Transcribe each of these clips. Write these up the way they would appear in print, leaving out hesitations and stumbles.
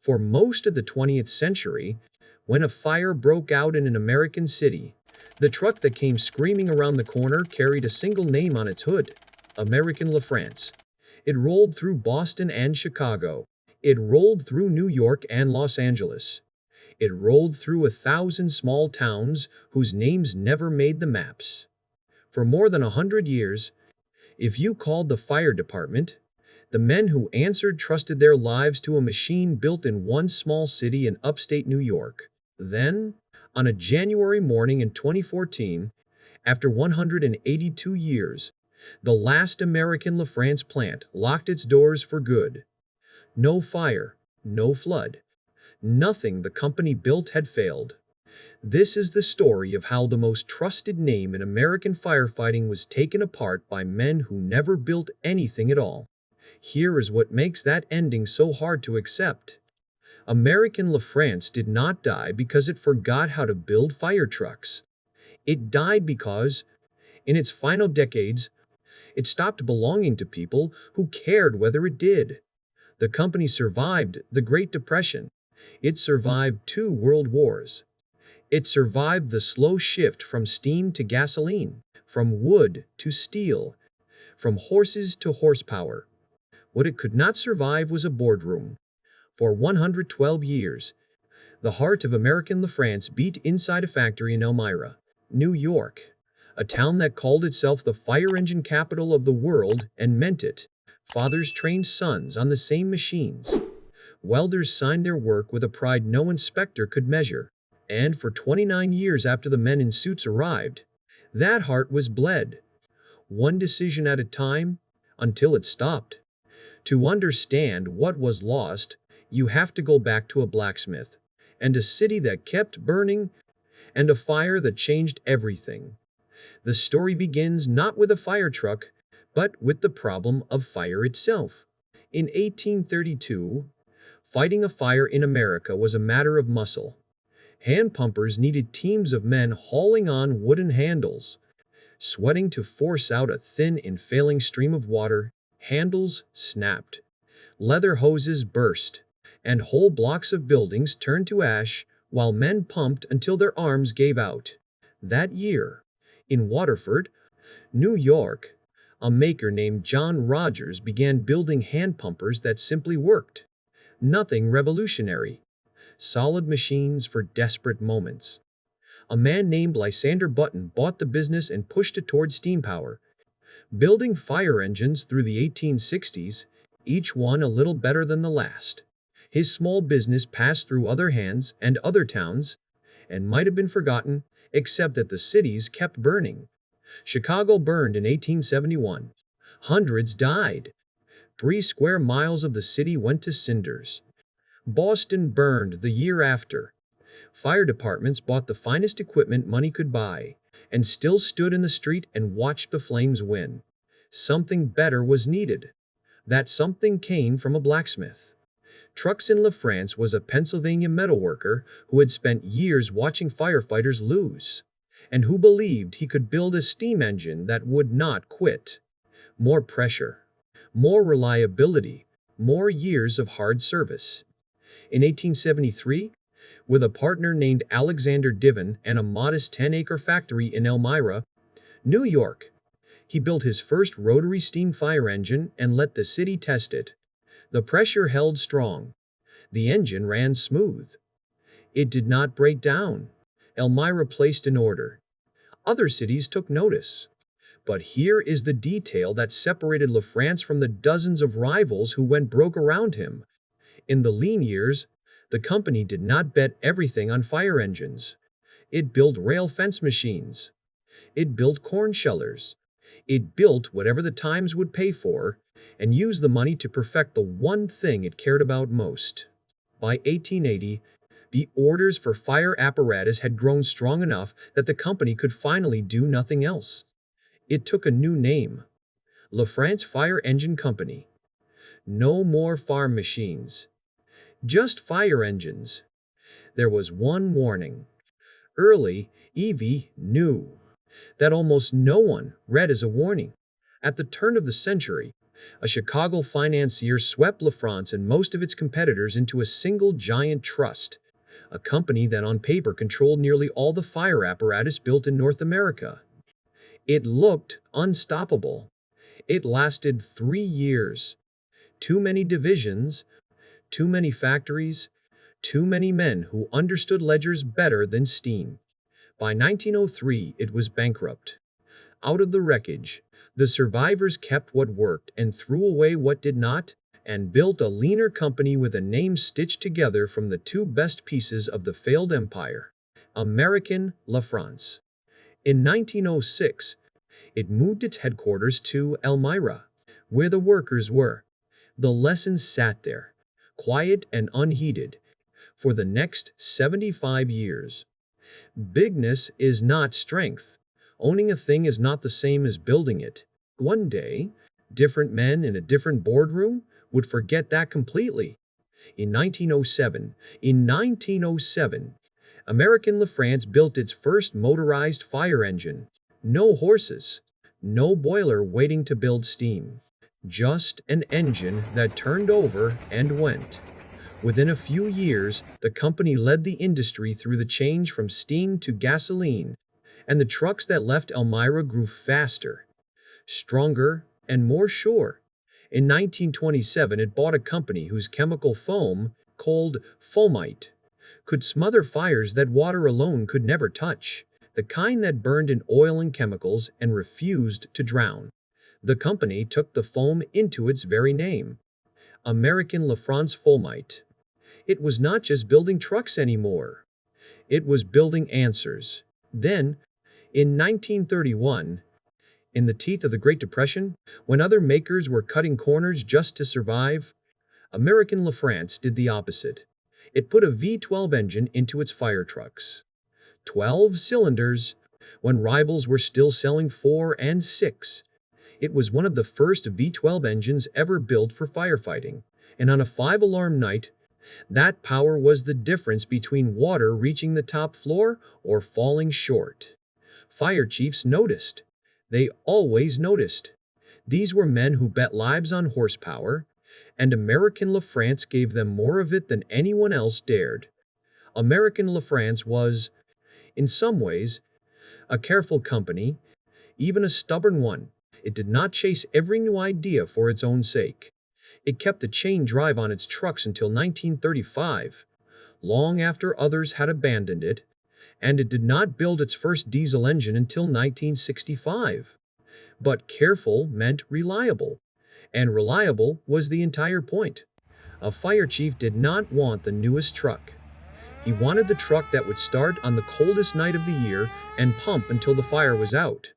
For most of the 20th century, when a fire broke out in an American city, the truck that came screaming around the corner carried a single name on its hood: American LaFrance. It rolled through Boston and Chicago. It rolled through New York and Los Angeles. It rolled through 1,000 small towns whose names never made the maps. For more than 100 years, if you called the fire department, the men who answered trusted their lives to a machine built in one small city in upstate New York. Then, on a January morning in 2014, after 182 years, the last American LaFrance plant locked its doors for good. No fire, no flood. Nothing the company built had failed. This is the story of how the most trusted name in American firefighting was taken apart by men who never built anything at all. Here is what makes that ending so hard to accept. American LaFrance did not die because it forgot how to build fire trucks. It died because, in its final decades, it stopped belonging to people who cared whether it did. The company survived the Great Depression. It survived 2 world wars. It survived the slow shift from steam to gasoline, from wood to steel, from horses to horsepower. What it could not survive was a boardroom. For 112 years, the heart of American LaFrance beat inside a factory in Elmira, New York, a town that called itself the fire engine capital of the world and meant it. Fathers trained sons on the same machines. Welders signed their work with a pride no inspector could measure. And for 29 years after the men in suits arrived, that heart was bled, one decision at a time, until it stopped. To understand what was lost, you have to go back to a blacksmith, and a city that kept burning, and a fire that changed everything. The story begins not with a fire truck, but with the problem of fire itself. In 1832, fighting a fire in America was a matter of muscle. Hand pumpers needed teams of men hauling on wooden handles, sweating to force out a thin and failing stream of water. Handles snapped, leather hoses burst, and whole blocks of buildings turned to ash while men pumped until their arms gave out. That year, in Waterford, New York, a maker named John Rogers began building hand pumpers that simply worked. Nothing revolutionary. Solid machines for desperate moments. A man named Lysander Button bought the business and pushed it toward steam power, building fire engines through the 1860s, each one a little better than the last. His small business passed through other hands and other towns, and might have been forgotten, except that the cities kept burning. Chicago burned in 1871. Hundreds died. 3 square miles of the city went to cinders. Boston burned the year after. Fire departments bought the finest equipment money could buy, and still stood in the street and watched the flames win. Something better was needed. That something came from a blacksmith. Truxton LaFrance was a Pennsylvania metalworker who had spent years watching firefighters lose, and who believed he could build a steam engine that would not quit. More pressure, more reliability, more years of hard service. In 1873, with a partner named Alexander Diven and a modest 10-acre factory in Elmira, New York, he built his first rotary steam fire engine and let the city test it. The pressure held strong. The engine ran smooth. It did not break down. Elmira placed an order. Other cities took notice. But here is the detail that separated LaFrance from the dozens of rivals who went broke around him. In the lean years, the company did not bet everything on fire engines. It built rail fence machines. It built corn shellers. It built whatever the times would pay for, and used the money to perfect the one thing it cared about most. By 1880, the orders for fire apparatus had grown strong enough that the company could finally do nothing else. It took a new name: LaFrance Fire Engine Company. No more farm machines. Just fire engines. There was one warning. Early, Evie knew that almost no one read as a warning. At the turn of the century, A Chicago financier swept LaFrance and most of its competitors into a single giant trust, a company that on paper controlled nearly all the fire apparatus built in North America. It looked unstoppable. It lasted 3 years. Too many divisions, too many factories, too many men who understood ledgers better than steam. By 1903, it was bankrupt. Out of the wreckage, the survivors kept what worked and threw away what did not, and built a leaner company with a name stitched together from the two best pieces of the failed empire, American LaFrance. In 1906, it moved its headquarters to Elmira, where the workers were. The lessons sat there, quiet and unheeded, for the next 75 years. Bigness is not strength. Owning a thing is not the same as building it. One day, different men in a different boardroom would forget that completely. In 1907, American LaFrance built its first motorized fire engine. No horses, no boiler waiting to build steam. Just an engine that turned over and went. Within a few years, the company led the industry through the change from steam to gasoline, and the trucks that left Elmira grew faster, stronger, and more sure. In 1927, it bought a company whose chemical foam, called foamite, could smother fires that water alone could never touch, the kind that burned in oil and chemicals and refused to drown. The company took the foam into its very name, American LaFrance Foamite. It was not just building trucks anymore. It was building answers. Then, in 1931, in the teeth of the Great Depression, when other makers were cutting corners just to survive, American LaFrance did the opposite. It put a V12 engine into its fire trucks. 12 cylinders, when rivals were still selling 4 and 6. It was one of the first V12 engines ever built for firefighting, and on a 5-alarm night, that power was the difference between water reaching the top floor or falling short. Fire chiefs noticed. They always noticed. These were men who bet lives on horsepower, and American LaFrance gave them more of it than anyone else dared. American LaFrance was, in some ways, a careful company, even a stubborn one. It did not chase every new idea for its own sake. It kept the chain drive on its trucks until 1935, long after others had abandoned it, and it did not build its first diesel engine until 1965. But careful meant reliable, and reliable was the entire point. A fire chief did not want the newest truck. He wanted the truck that would start on the coldest night of the year and pump until the fire was out.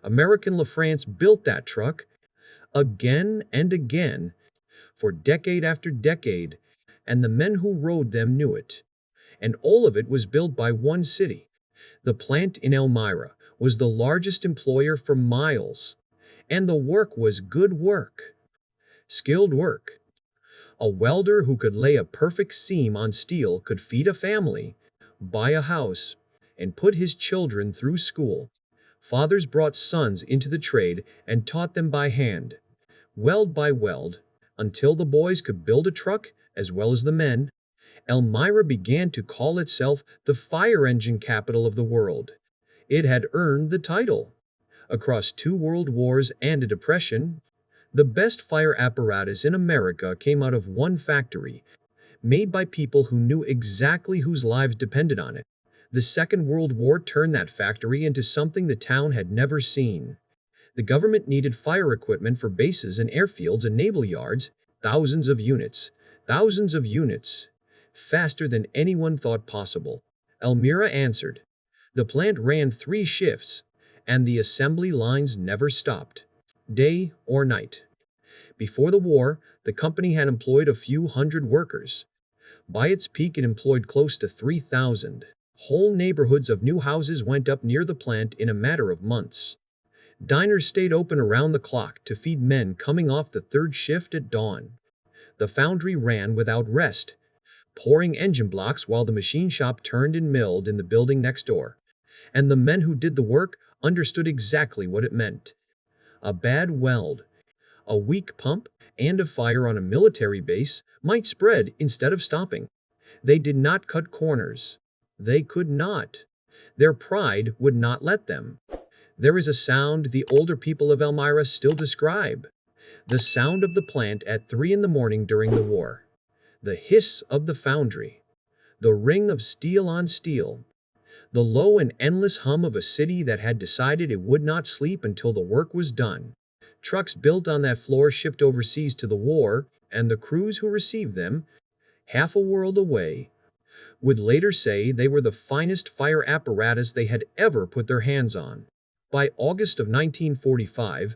American LaFrance built that truck again and again, for decade after decade, and the men who rode them knew it. And all of it was built by one city. The plant in Elmira was the largest employer for miles, and the work was good work, skilled work. A welder who could lay a perfect seam on steel could feed a family, buy a house, and put his children through school. Fathers brought sons into the trade and taught them by hand, weld by weld, until the boys could build a truck as well as the men. Elmira began to call itself the fire engine capital of the world. It had earned the title. Across 2 world wars and a depression, the best fire apparatus in America came out of one factory, made by people who knew exactly whose lives depended on it. The Second World War turned that factory into something the town had never seen. The government needed fire equipment for bases and airfields and naval yards, thousands of units, faster than anyone thought possible. Elmira answered. The plant ran 3 shifts, and the assembly lines never stopped, day or night. Before the war, the company had employed a few hundred workers. By its peak, it employed close to 3,000. Whole neighborhoods of new houses went up near the plant in a matter of months. Diners stayed open around the clock to feed men coming off the 3rd shift at dawn. The foundry ran without rest, pouring engine blocks while the machine shop turned and milled in the building next door. And the men who did the work understood exactly what it meant. A bad weld, A weak pump and a fire on a military base might spread instead of stopping. They did not cut corners. They could not. Their pride would not let them. There is a sound the older people of Elmira still describe. The sound of the plant at 3 in the morning during the war. The hiss of the foundry. The ring of steel on steel. The low and endless hum of a city that had decided it would not sleep until the work was done. Trucks built on that floor shipped overseas to the war, and the crews who received them, half a world away, would later say they were the finest fire apparatus they had ever put their hands on. By August of 1945,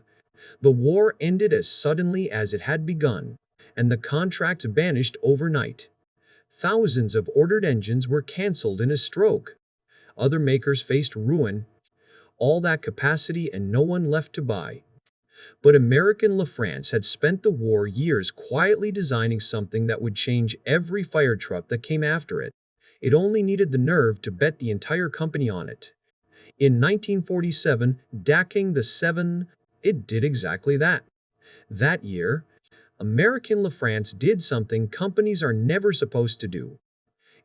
the war ended as suddenly as it had begun, and the contracts vanished overnight. Thousands of ordered engines were canceled in a stroke. Other makers faced ruin, all that capacity and no one left to buy. But American LaFrance had spent the war years quietly designing something that would change every fire truck that came after it. It only needed the nerve to bet the entire company on it. In 1947, DACing the 7, it did exactly that. That year, American LaFrance did something companies are never supposed to do.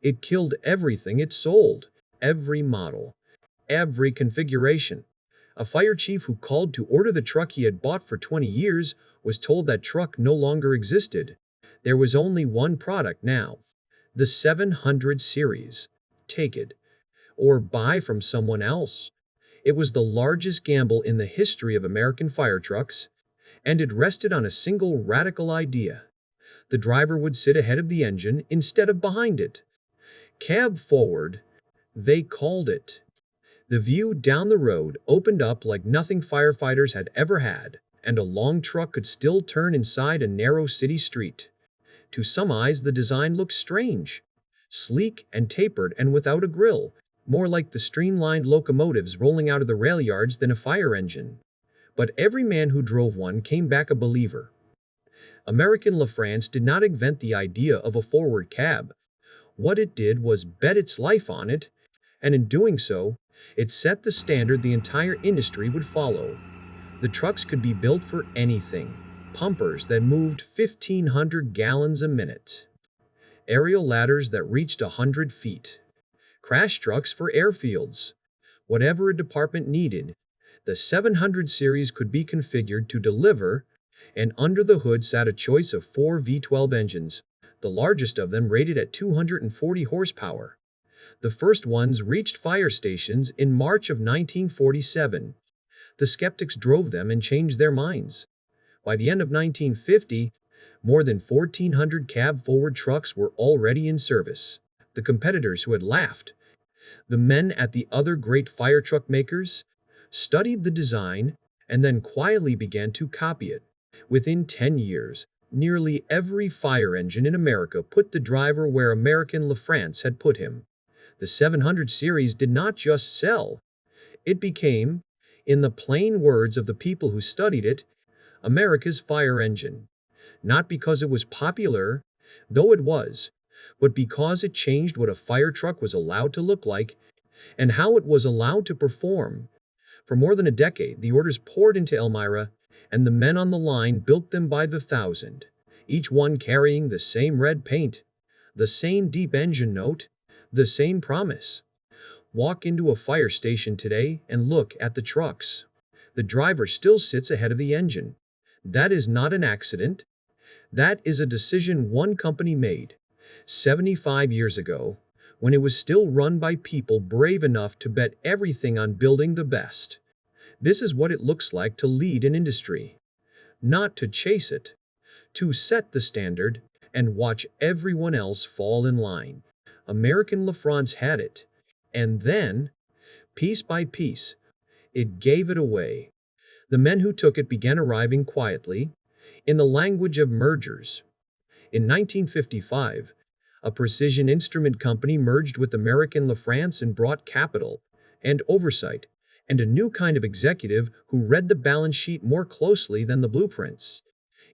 It killed everything it sold, every model, every configuration. A fire chief who called to order the truck he had bought for 20 years was told that truck no longer existed. There was only one product now, the 700 series. Take it, or buy from someone else. It was the largest gamble in the history of American fire trucks, and it rested on a single radical idea. The driver would sit ahead of the engine instead of behind it. Cab forward, they called it. The view down the road opened up like nothing firefighters had ever had, and a long truck could still turn inside a narrow city street. To some eyes, the design looked strange. Sleek and tapered and without a grille, more like the streamlined locomotives rolling out of the rail yards than a fire engine. But every man who drove one came back a believer. American LaFrance did not invent the idea of a forward cab. What it did was bet its life on it, and in doing so, it set the standard the entire industry would follow. The trucks could be built for anything. Pumpers that moved 1,500 gallons a minute. Aerial ladders that reached 100 feet. Crash trucks for airfields. Whatever a department needed, the 700 series could be configured to deliver, and under the hood sat a choice of 4 V12 engines, the largest of them rated at 240 horsepower. The first ones reached fire stations in March of 1947. The skeptics drove them and changed their minds. By the end of 1950, more than 1,400 cab-forward trucks were already in service. The competitors who had laughed, the men at the other great fire truck makers, studied the design and then quietly began to copy it. Within 10 years, nearly every fire engine in America put the driver where American LaFrance had put him. The 700 series did not just sell. It became, in the plain words of the people who studied it, America's fire engine. Not because it was popular, though it was, but because it changed what a fire truck was allowed to look like and how it was allowed to perform. For more than a decade, the orders poured into Elmira, and the men on the line built them by the thousand, each one carrying the same red paint, the same deep engine note, the same promise. Walk into a fire station today and look at the trucks. The driver still sits ahead of the engine. That is not an accident. That is a decision one company made 75 years ago, when it was still run by people brave enough to bet everything on building the best. This is what it looks like to lead an industry. Not to chase it. To set the standard and watch everyone else fall in line. American LaFrance had it. And then, piece by piece, it gave it away. The men who took it began arriving quietly, in the language of mergers. In 1955, a precision instrument company merged with American LaFrance and brought capital and oversight and a new kind of executive who read the balance sheet more closely than the blueprints.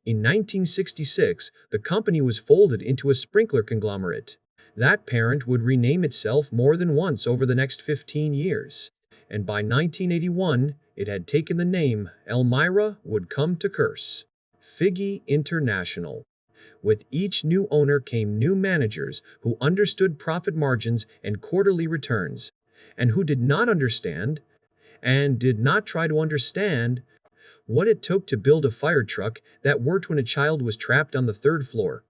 In 1966, the company was folded into a sprinkler conglomerate. That parent would rename itself more than once over the next 15 years. And by 1981, it had taken the name Elmira would come to curse. Figgy International. With each new owner came new managers who understood profit margins and quarterly returns, and who did not understand, and did not try to understand, what it took to build a fire truck that worked when a child was trapped on the third floor.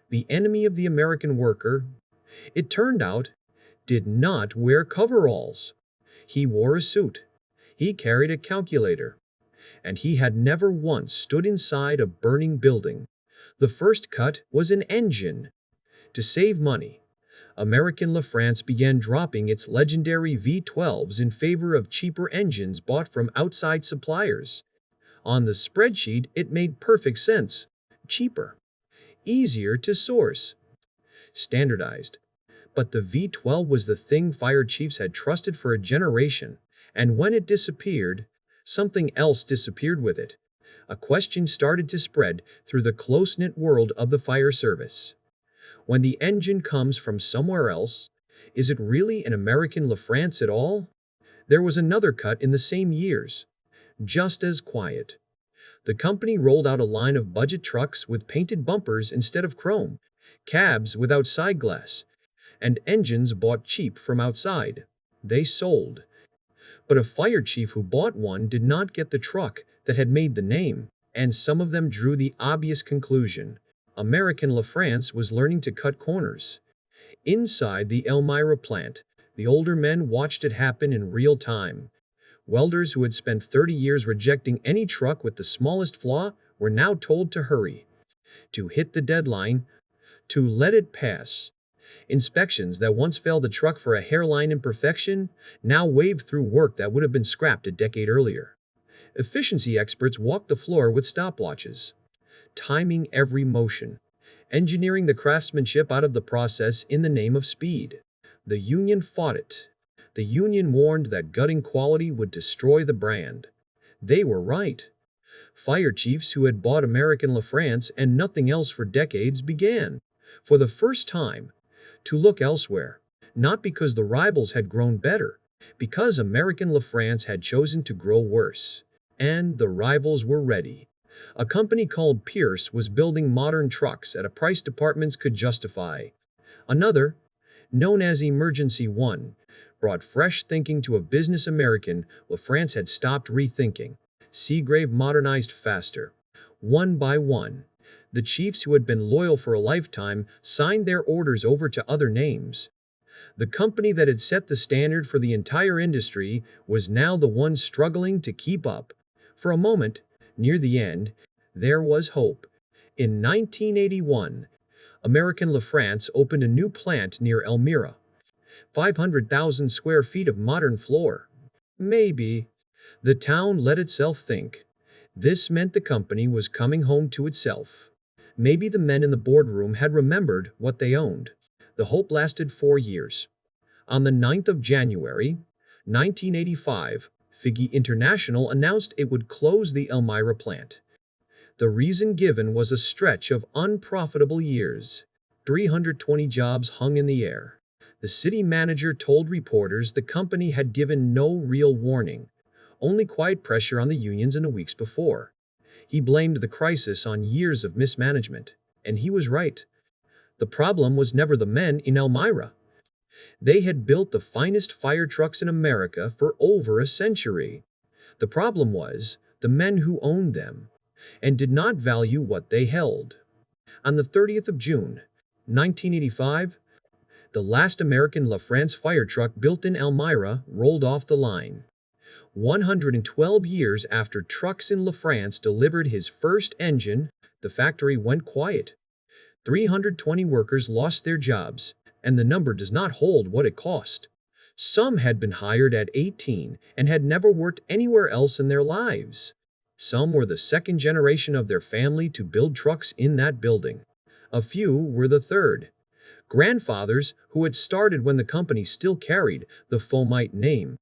The enemy of the American worker, it turned out, did not wear coveralls. He wore a suit. He carried a calculator. And he had never once stood inside a burning building. The first cut was an engine. To save money, American LaFrance began dropping its legendary V12s in favor of cheaper engines bought from outside suppliers. On the spreadsheet, it made perfect sense. Cheaper, easier to source, standardized. But the V12 was the thing fire chiefs had trusted for a generation, and when it disappeared, something else disappeared with it. A question started to spread through the close-knit world of the fire service. When the engine comes from somewhere else, is it really an American LaFrance at all? There was another cut in the same years, just as quiet. The company rolled out a line of budget trucks with painted bumpers instead of chrome, cabs without side glass, and engines bought cheap from outside. They sold. But a fire chief who bought one did not get the truck that had made the name, and some of them drew the obvious conclusion. American LaFrance was learning to cut corners. Inside the Elmira plant, the older men watched it happen in real time. Welders who had spent 30 years rejecting any truck with the smallest flaw were now told to hurry, to hit the deadline, to let it pass. Inspections that once failed the truck for a hairline imperfection now waved through work that would have been scrapped a decade earlier. Efficiency experts walked the floor with stopwatches, timing every motion, engineering the craftsmanship out of the process in the name of speed. The union fought it. The union warned that gutting quality would destroy the brand. They were right. Fire chiefs who had bought American LaFrance and nothing else for decades began, for the first time, to look elsewhere, not because the rivals had grown better, because American LaFrance had chosen to grow worse. And the rivals were ready. A company called Pierce was building modern trucks at a price departments could justify. Another, known as Emergency One, brought fresh thinking to a business American LaFrance had stopped rethinking. Seagrave modernized faster. One by one, the chiefs who had been loyal for a lifetime signed their orders over to other names. The company that had set the standard for the entire industry was now the one struggling to keep up. For a moment, near the end, there was hope. In 1981, American LaFrance opened a new plant near Elmira. 500,000 square feet of modern floor. Maybe. The town let itself think. This meant the company was coming home to itself. Maybe the men in the boardroom had remembered what they owned. The hope lasted 4 years. On the 9th of January, 1985, Figgy International announced it would close the Elmira plant. The reason given was a stretch of unprofitable years. 320 jobs hung in the air. The city manager told reporters the company had given no real warning, only quiet pressure on the unions in the weeks before. He blamed the crisis on years of mismanagement, and he was right. The problem was never the men in Elmira. They had built the finest fire trucks in America for over a century. The problem was the men who owned them and did not value what they held. On the 30th of June, 1985, the last American LaFrance fire truck built in Elmira rolled off the line. 112 years after trucks in LaFrance delivered his first engine, the factory went quiet. 320 workers lost their jobs, and the number does not hold what it cost. Some had been hired at 18 and had never worked anywhere else in their lives. Some were the second generation of their family to build trucks in that building. A few were the third. Grandfathers who had started when the company still carried the Fomite name.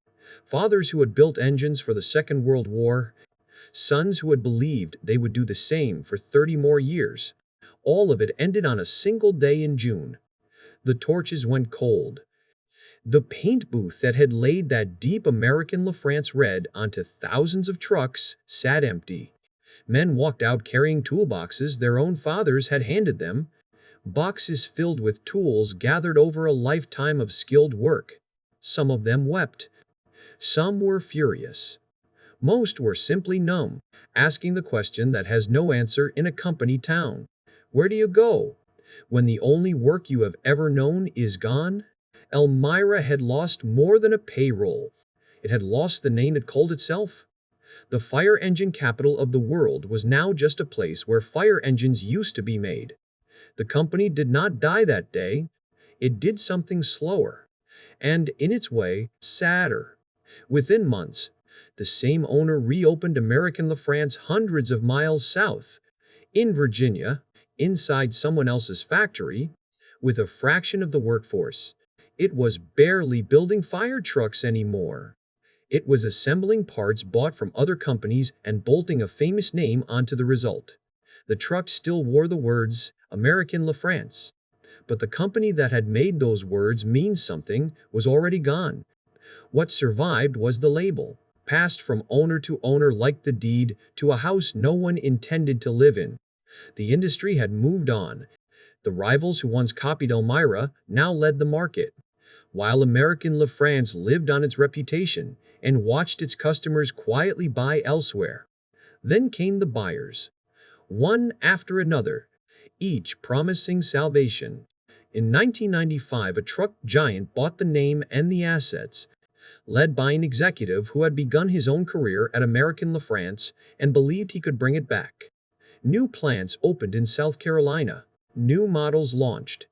Fathers who had built engines for the Second World War. Sons who had believed they would do the same for 30 more years. All of it ended on a single day in June. The torches went cold. The paint booth that had laid that deep American LaFrance red onto thousands of trucks sat empty. Men walked out carrying toolboxes their own fathers had handed them, boxes filled with tools gathered over a lifetime of skilled work. Some of them wept. Some were furious. Most were simply numb, asking the question that has no answer in a company town. Where do you go when the only work you have ever known is gone? Elmira had lost more than a payroll. It had lost the name it called itself. The fire engine capital of the world was now just a place where fire engines used to be made. The company did not die that day. It did something slower, and in its way, sadder. Within months, the same owner reopened American LaFrance hundreds of miles south, in Virginia, inside someone else's factory, with a fraction of the workforce. It was barely building fire trucks anymore. It was assembling parts bought from other companies and bolting a famous name onto the result. The truck still wore the words, American LaFrance. But the company that had made those words mean something was already gone. What survived was the label, passed from owner to owner like the deed to a house no one intended to live in. The industry had moved on. The rivals who once copied Elmira now led the market, while American LaFrance lived on its reputation and watched its customers quietly buy elsewhere. Then came the buyers, one after another, each promising salvation. In 1995, a truck giant bought the name and the assets, led by an executive who had begun his own career at American LaFrance and believed he could bring it back. New plants opened in South Carolina, new models launched,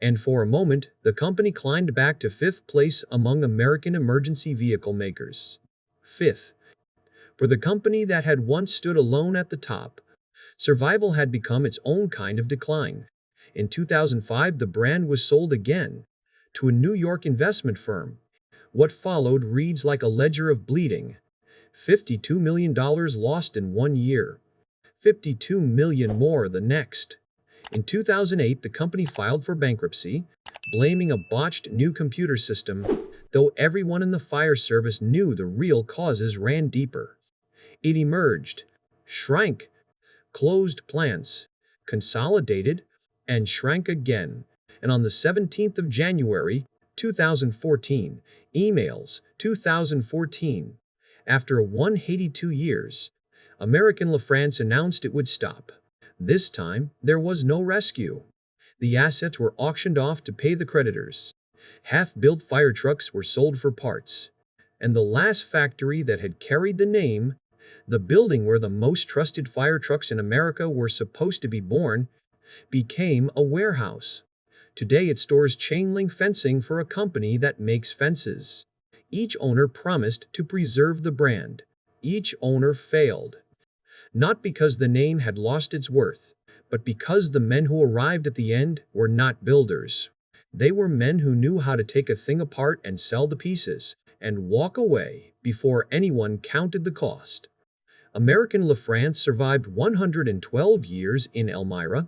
and for a moment, the company climbed back to fifth place among American emergency vehicle makers. Fifth, for the company that had once stood alone at the top, survival had become its own kind of decline. In 2005, the brand was sold again to a New York investment firm. What followed reads like a ledger of bleeding. $52 million lost in 1 year. $52 million more the next. In 2008, the company filed for bankruptcy, blaming a botched new computer system, though everyone in the fire service knew the real causes ran deeper. It emerged, shrank, closed plants, consolidated, and shrank again. And on the 17th of January, 2014, emails, 2014, after 182 years, American LaFrance announced it would stop. This time, there was no rescue. The assets were auctioned off to pay the creditors. Half-built fire trucks were sold for parts. And the last factory that had carried the name, the building where the most trusted fire trucks in America were supposed to be born, became a warehouse. Today it stores chain-link fencing for a company that makes fences. Each owner promised to preserve the brand. Each owner failed. Not because the name had lost its worth, but because the men who arrived at the end were not builders. They were men who knew how to take a thing apart and sell the pieces, and walk away before anyone counted the cost. American LaFrance survived 112 years in Elmira,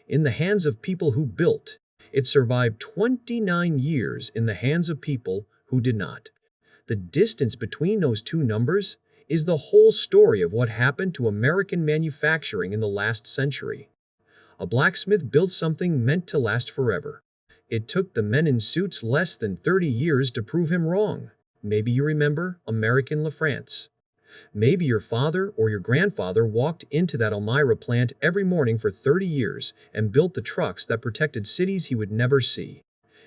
in the hands of people who built. It survived 29 years in the hands of people who did not. The distance between those two numbers is the whole story of what happened to American manufacturing in the last century. A blacksmith built something meant to last forever. It took the men in suits less than 30 years to prove him wrong. Maybe you remember American LaFrance. Maybe your father or your grandfather walked into that Elmira plant every morning for 30 years and built the trucks that protected cities he would never see.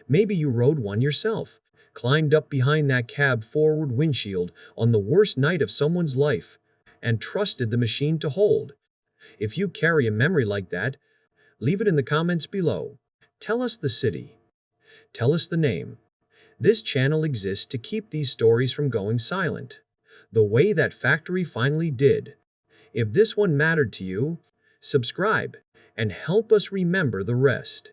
Maybe you rode one yourself, climbed up behind that cab forward windshield on the worst night of someone's life, and trusted the machine to hold. If you carry a memory like that, leave it in the comments below. Tell us the city. Tell us the name. This channel exists to keep these stories from going silent, the way that factory finally did. If this one mattered to you, subscribe and help us remember the rest.